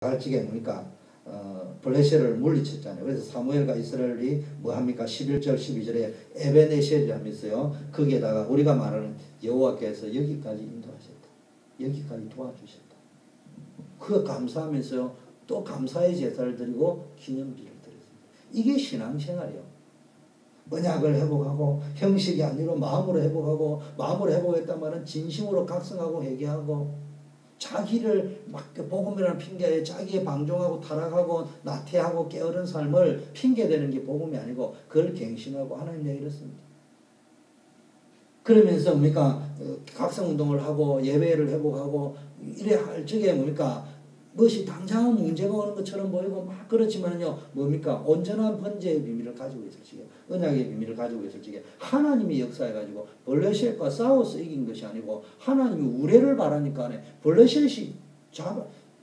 갈직에 뭡니까? 블레셋을 물리쳤잖아요. 그래서 사무엘과 이스라엘이 뭐 합니까? 11절 12절에 에베네셀이 하면서요. 거기에다가 우리가 말하는 여호와께서 여기까지 인도하셨다. 여기까지 도와주셨다. 그거 감사하면서요. 또 감사의 제사를 드리고 기념비를 드렸습니다. 이게 신앙생활이요. 언약을 회복하고 형식이 아니라 마음으로 회복하고, 마음으로 회복했단 말은 진심으로 각성하고 회개하고, 자기를 막 복음이라는 핑계에 자기의 방종하고 타락하고 나태하고 게으른 삶을 핑계대는 게 복음이 아니고 그걸 갱신하고 하나님 내가 이렇습니다. 그러면서 뭡니까? 각성운동을 하고 예배를 회복하고 이래 할 적에 뭡니까? 무엇이 당장 문제가 오는 것처럼 보이고 막 그렇지만요. 뭡니까? 온전한 번제의 비밀을 가지고 있을 적에, 언약의 비밀을 가지고 있을 적에 하나님이 역사해가지고 블레셋과 싸워서 이긴 것이 아니고 하나님이 우레를 바라니까 블레셋이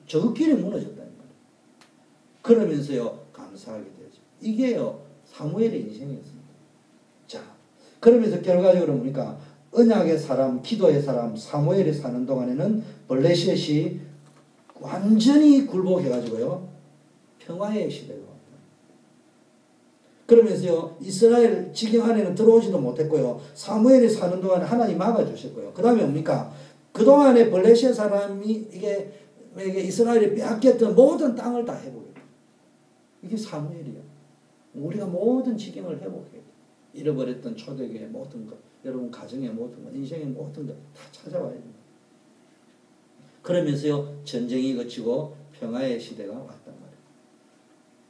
저끼리 무너졌다는 거예요. 그러면서요. 감사하게 되죠. 이게요. 사무엘의 인생이었습니다. 자, 그러면서 결과적으로 뭡니까? 언약의 사람, 기도의 사람 사무엘이 사는 동안에는 블레셋이 완전히 굴복해가지고요. 평화의 시대가 왔다. 그러면서요. 이스라엘 지경 안에는 들어오지도 못했고요. 사무엘이 사는 동안에 하나님 막아주셨고요. 그 다음에 뭡니까? 그동안에 블레셋 사람이 이게 이스라엘이 빼앗겼던 모든 땅을 다 회복해요. 이게 사무엘이에요. 우리가 모든 지경을 회복해야 돼요. 잃어버렸던 초대교회의 모든 것, 여러분 가정의 모든 것, 인생의 모든 것 다 찾아와야 됩니다. 그러면서요. 전쟁이 거치고 평화의 시대가 왔단 말이에요.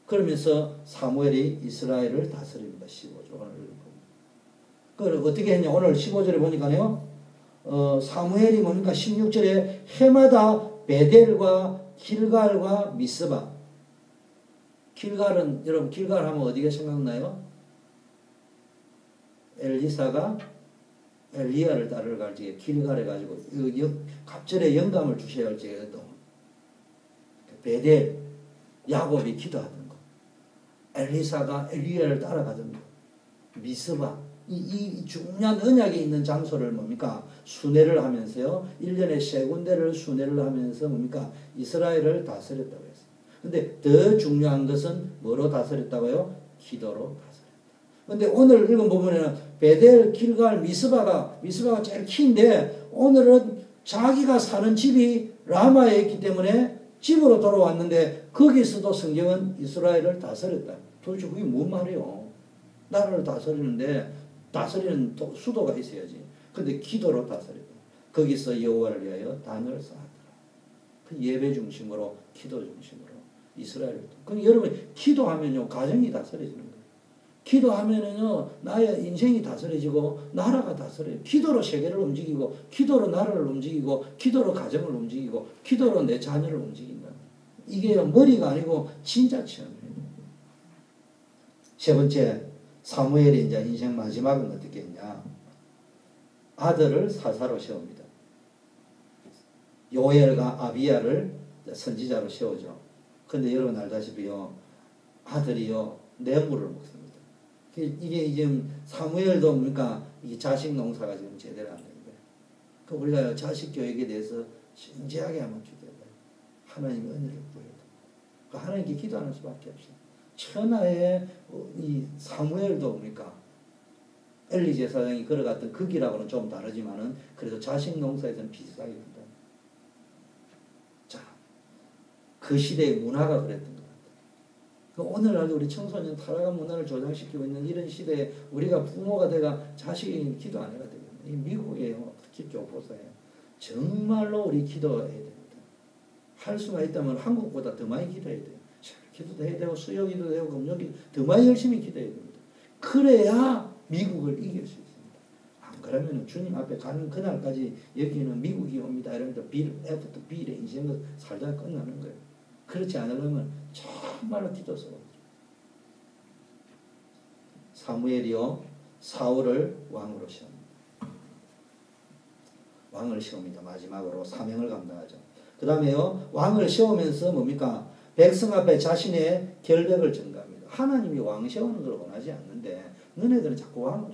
그러면서 사무엘이 이스라엘을 다스립니다. 15절 오늘 읽은 거. 그걸 어떻게 했냐. 오늘 15절에 보니까요. 사무엘이 뭡니까? 16절에 해마다 베델과 길갈과 미스바. 길갈은 여러분 길갈 하면 어디가 생각나요? 엘리사가 엘리야를 따르러 갈 적에 길갈해 가지고 갑절에 영감을 주셔야 할 적에 또 베델 야곱이 기도하던 거, 엘리사가 엘리야를 따라가던 거, 미스바 이 중요한 언약에 있는 장소를 뭡니까? 순회를 하면서요. 1년에 3군데를 순회를 하면서 뭡니까? 이스라엘을 다스렸다고 했어요. 근데 더 중요한 것은 뭐로 다스렸다고요? 기도로 다스렸다. 근데 오늘 읽은 부분에는 베델, 길갈, 미스바가 제일 키인데 오늘은 자기가 사는 집이 라마에 있기 때문에 집으로 돌아왔는데 거기서도 성경은 이스라엘을 다스렸다. 도대체 그게 뭔 말이에요? 나라를 다스리는데 다스리는 수도가 있어야지. 근데 기도로 다스렸다. 거기서 여호와를 위하여 단을 쌓았더라. 그 예배 중심으로 기도 중심으로 이스라엘을. 그럼 여러분 기도하면요 가정이 다스려지는 거예요. 기도하면은요 나의 인생이 다스려지고 나라가 다스려요. 기도로 세계를 움직이고 기도로 나라를 움직이고 기도로 가정을 움직이고 기도로 내 자녀를 움직인다. 이게 머리가 아니고 진짜 체험이에요. 세 번째 사무엘이 이제 인생 마지막은 어떻게 했냐. 아들을 사사로 세웁니다. 요엘과 아비야를 선지자로 세우죠. 근데 여러분 알다시피요 아들이요 뇌물을 먹습니다. 이게 지금 사무엘도 뭡니까? 이게 자식 농사가 지금 제대로 안 되는 거예요. 그 우리가 자식 교육에 대해서 진지하게 한번 주셔야 돼요. 하나님의 은혜를 구해야 돼요. 그 하나님께 기도하는 수밖에 없어요. 천하의 이 사무엘도 뭡니까? 엘리 제사장이 걸어갔던 그 길하고는 좀 다르지만은 그래도 자식 농사에서는 비슷하게 된다. 자, 그 시대의 문화가 그랬던 거예요. 오늘날도 우리 청소년 타락한 문화를 조장시키고 있는 이런 시대에 우리가 부모가 돼가 자식이 기도 안 해가 되겠네. 이 미국이에요. 특히 교포사예요. 정말로 우리 기도해야 됩니다. 할 수가 있다면 한국보다 더 많이 기도해야 돼요. 기도도 해야 되고 수요 기도도 되고 금요기도 더 많이 열심히 기도해야 됩니다. 그래야 미국을 이길 수 있습니다. 안 그러면 주님 앞에 가는 그날까지 여기는 미국이 옵니다. 이러면서 애프터 빌의 인생을 살다 끝나는 거예요. 그렇지 않으려면 정말로 기도 써. 사무엘이요 사울을 왕으로 세웁니다. 왕을 세웁니다. 마지막으로 사명을 감당하죠. 그 다음에요 왕을 세우면서 뭡니까? 백성 앞에 자신의 결백을 전가합니다. 하나님이 왕 세우는 걸 원하지 않는데 너네들은 자꾸 왕을.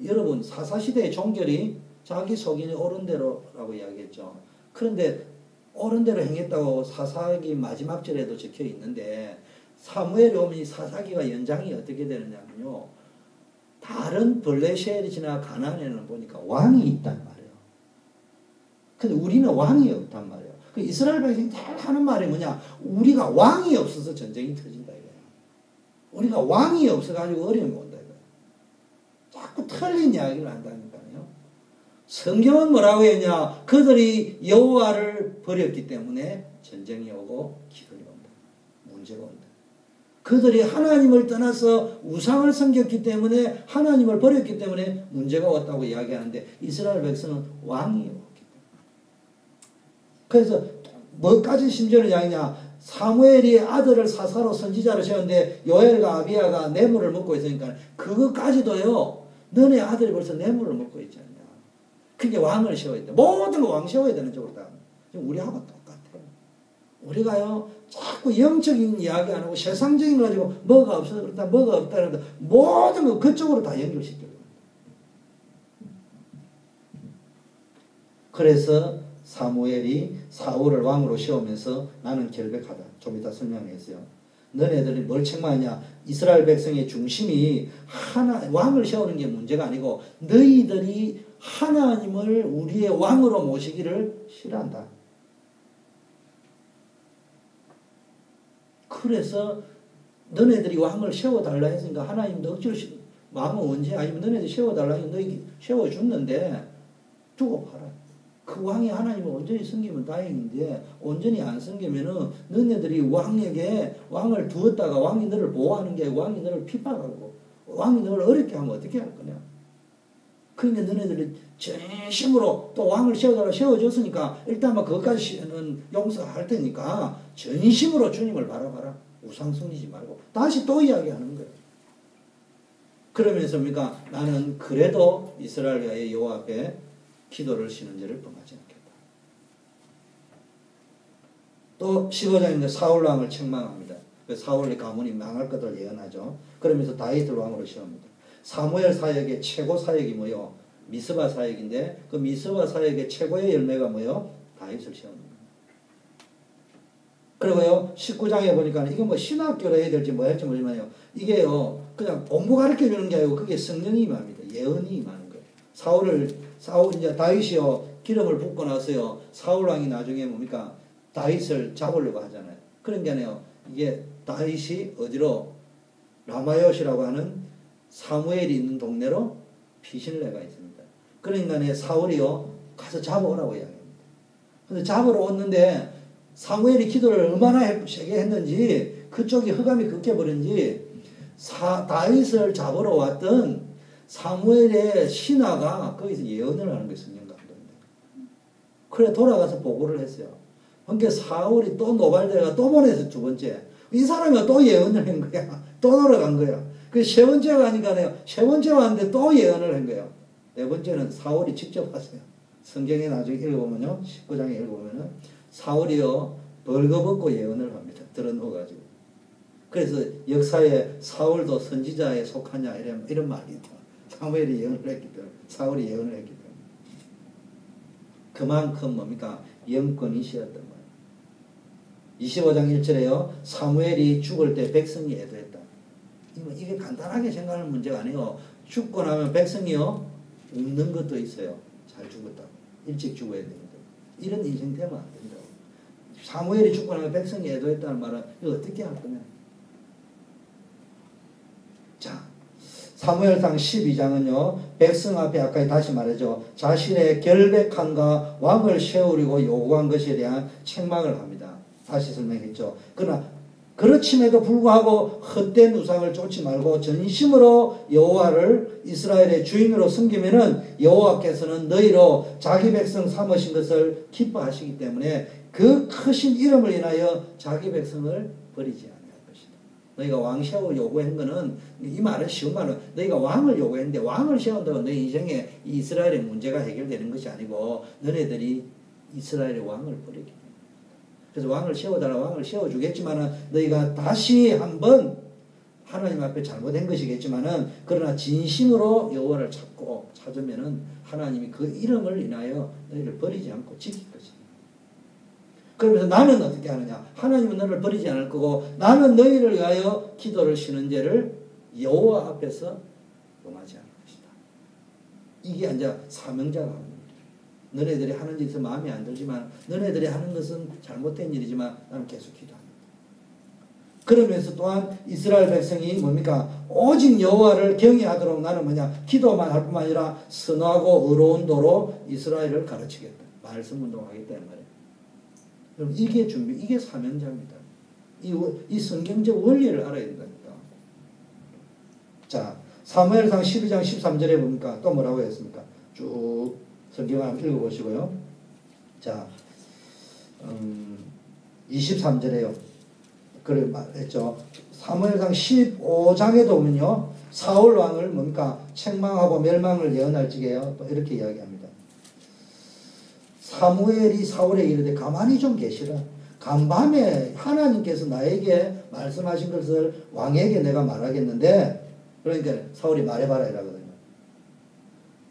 여러분 사사시대의 종결이 자기 속인이 옳은 대로라고 이야기했죠. 그런데 옳은 대로 행했다고 사사기 마지막 절에도 적혀 있는데 사무엘이 오면 이 사사기가 연장이 어떻게 되느냐면요. 다른 블레셋이나 가나안에는 보니까 왕이 있단 말이에요. 근데 우리는 왕이 없단 말이에요. 그 이스라엘 백성이 다 하는 말이 뭐냐? 우리가 왕이 없어서 전쟁이 터진다 이거예요. 우리가 왕이 없어가지고 어려움이 온다 이거예요. 자꾸 틀린 이야기를 한다니까요. 성경은 뭐라고 했냐? 그들이 여호와를 버렸기 때문에 전쟁이 오고 기근이 온다. 문제가 온다. 그들이 하나님을 떠나서 우상을 섬겼기 때문에 하나님을 버렸기 때문에 문제가 왔다고 이야기하는데 이스라엘 백성은 왕이 없기 때문에. 그래서 뭐까지 심지어는 이야기냐? 사무엘이 아들을 사사로 선지자로 세웠는데 요엘과 아비야가 뇌물을 먹고 있으니까 그것까지도요. 너네 아들이 벌써 뇌물을 먹고 있지 않냐. 그게 왕을 세워야 돼. 모든 거 왕 세워야 되는 쪽으로 다. 우리하고 똑같아요. 우리가요. 자꾸 영적인 이야기 안 하고 세상적인 거 가지고 뭐가 없어서 그렇다 뭐가 없다 그런다 모든 거 그쪽으로 다 연결시켜요. 그래서 사무엘이 사울을 왕으로 세우면서 나는 결백하다. 좀 이따 설명했어요. 너네들이 뭘 책망하냐. 이스라엘 백성의 중심이 왕을 세우는 게 문제가 아니고 너희들이 하나님을 우리의 왕으로 모시기를 싫어한다. 그래서 너네들이 왕을 세워달라 했으니까 하나님도 억지로 왕은 언제 아니면 너네들이 세워달라 했으니까 너희 세워줬는데 두고 봐라. 그 왕이 하나님을 온전히 섬기면 다행인데 온전히 안 섬기면은 너네들이 왕에게 왕을 두었다가 왕이 너를 보호하는 게 왕이 너를 핍박하고 왕이 너를 어렵게 하면 어떻게 할 거냐. 그러니까 너네들이 전심으로 또 왕을 세워달라 세워줬으니까 일단 막 그것까지는 용서할 테니까 전심으로 주님을 바라봐라. 우상 섬기지 말고 다시 또 이야기하는 거예요. 그러면서 뭡니까? 나는 그래도 이스라엘의 여호와 앞에 기도를 쉬는 죄를 범하지 않겠다. 또 15장인데 사울왕을 책망합니다. 사울의 가문이 망할 것을 예언하죠. 그러면서 다윗을 왕으로 세웁니다. 사무엘 사역의 최고 사역이 뭐요? 미스바 사역인데 그 미스바 사역의 최고의 열매가 뭐요? 다윗을 세웁니다. 그리고요 19장에 보니까 이게 뭐 신학교로 해야 될지 뭐 할지 모르지만요. 이게요 그냥 공부 가르쳐 주는 게 아니고 그게 성령이 임합니다. 예언이 임하는 거예요. 사울 이제 다윗이요 기름을 붓고 나서요 사울 왕이 나중에 뭡니까 다윗을 잡으려고 하잖아요. 그런 게 아니에요. 이게 다윗이 어디로 라마요시라고 하는 사무엘이 있는 동네로 피신레가 있습니다. 그러니까 사울이요 가서 잡아오라고 이야기합니다. 근데 잡으러 왔는데 사무엘이 기도를 얼마나 세게 했는지 그쪽이 흑암이 긋겨버린지 다윗을 잡으러 왔던 사무엘의 신하가 거기서 예언을 하는 게 성령 감동입니다. 그래 돌아가서 보고를 했어요. 그러니까 사울이 또 노발대가 또 보내서 두 번째 이 사람이 또 예언을 한 거야. 또 돌아간 거야. 그 세 번째가 아니까요. 세 번째 왔는데 또 예언을 한 거예요. 네 번째는 사울이 직접 왔어요. 성경에 나중에 읽어보면요. 19장에 읽어보면은 사울이요 벌거벗고 예언을 합니다. 들어누워가지고. 그래서 역사에 사울도 선지자에 속하냐 이런 말이 있다. 사무엘이 예언을 했기 때문에 사울이 예언을 했기 때문에 그만큼 뭡니까 영권이 씌었단 말이에요. 25장 1절에요 사무엘이 죽을 때 백성이 애도했다. 이게 간단하게 생각하는 문제가 아니에요. 죽고 나면 백성이요 웃는 것도 있어요. 잘 죽었다고. 일찍 죽어야 되는데 이런 인생 되면 안 된다고. 사무엘이 죽고 나면 백성이 애도했다는 말은 이거 어떻게 할 거냐. 자 사무엘상 12장은요 백성 앞에 아까 다시 말하죠. 자신의 결백함과 왕을 세우려고 요구한 것에 대한 책망을 합니다. 다시 설명했죠. 그러나 그렇임에도 불구하고 헛된 우상을 쫓지 말고 전심으로 여호와를 이스라엘의 주인으로 섬기면은 여호와께서는 너희로 자기 백성 삼으신 것을 기뻐하시기 때문에 그 크신 이름을 인하여 자기 백성을 버리지 아니할 것이다. 너희가 왕 세워 요구한 거는 이 말은 쉬운 말은 너희가 왕을 요구했는데 왕을 세운다고 너희 인생에 이스라엘의 문제가 해결되는 것이 아니고 너네들이 이스라엘의 왕을 버리기 때문에 그래서 왕을 세워달라 왕을 세워주겠지만은 너희가 다시 한번 하나님 앞에 잘못한 것이겠지만은 그러나 진심으로 여호와를 찾으면은 하나님이 그 이름을 인하여 너희를 버리지 않고 지킬 것입니다. 그러면서 나는 어떻게 하느냐? 하나님은 너를 버리지 않을 거고 나는 너희를 위하여 기도를 쉬는 죄를 여호와 앞에서 용하지 않을 것이다. 이게 이제 사명자가 하는 겁니다. 너네들이 하는 짓에서 마음에 안 들지만 너네들이 하는 것은 잘못된 일이지만 나는 계속 기도합니다. 그러면서 또한 이스라엘 백성이 뭡니까? 오직 여호와를 경외하도록 나는 뭐냐? 기도만 할 뿐만 아니라 선하고 의로운 도로 이스라엘을 가르치겠다. 말씀 운동하겠다 말이에요. 여러분 이게 이게 사명자입니다. 이 성경적 원리를 알아야 된다니까. 자, 사무엘상 12장 13절에 보니까 또 뭐라고 했습니까? 쭉 성경을 한번 읽어보시고요. 자, 23절에요. 그래 말했죠. 사무엘상 15장에도 보면요. 사울 왕을 뭡니까? 책망하고 멸망을 예언할 적에요. 또 이렇게 이야기합니다. 사무엘이 사울에게 이르되 가만히 좀 계시라. 간밤에 하나님께서 나에게 말씀하신 것을 왕에게 내가 말하겠는데, 그러니까 사울이 말해봐라 이라거든요.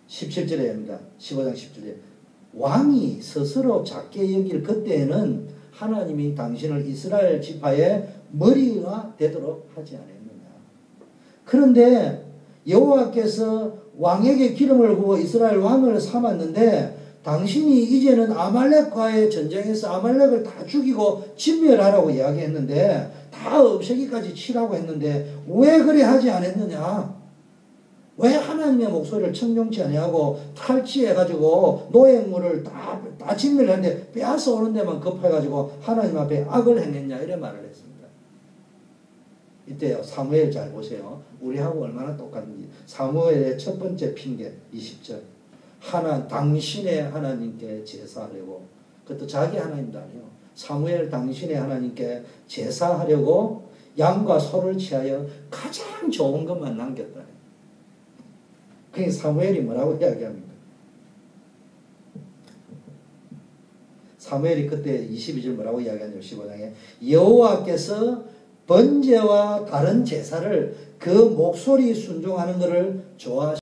17절에 합니다. 15장 17절에 왕이 스스로 작게 여길 그때에는 하나님이 당신을 이스라엘 지파의 머리가 되도록 하지 않았느냐. 그런데 여호와께서 왕에게 기름을 부어 이스라엘 왕을 삼았는데 당신이 이제는 아말렉과의 전쟁에서 아말렉을 다 죽이고 진멸하라고 이야기했는데 다 없애기까지 치라고 했는데 왜 그래 하지 않았느냐. 왜 하나님의 목소리를 청종치 아니하고 탈취해가지고 노획물을 다 진멸했는데 빼앗아 오는 데만 급해가지고 하나님 앞에 악을 행했냐 이런 말을 했습니다. 이때요 사무엘 잘 보세요. 우리하고 얼마나 똑같은지. 사무엘의 첫 번째 핑계 20절. 당신의 하나님께 제사하려고. 그것도 자기 하나님도 아니에요. 사무엘 당신의 하나님께 제사하려고 양과 소를 취하여 가장 좋은 것만 남겼다. 그게 사무엘이 뭐라고 이야기합니까? 사무엘이 그때 22절 뭐라고 이야기하냐면 15장에 여호와께서 번제와 다른 제사를 그 목소리 순종하는 것을 좋아하시고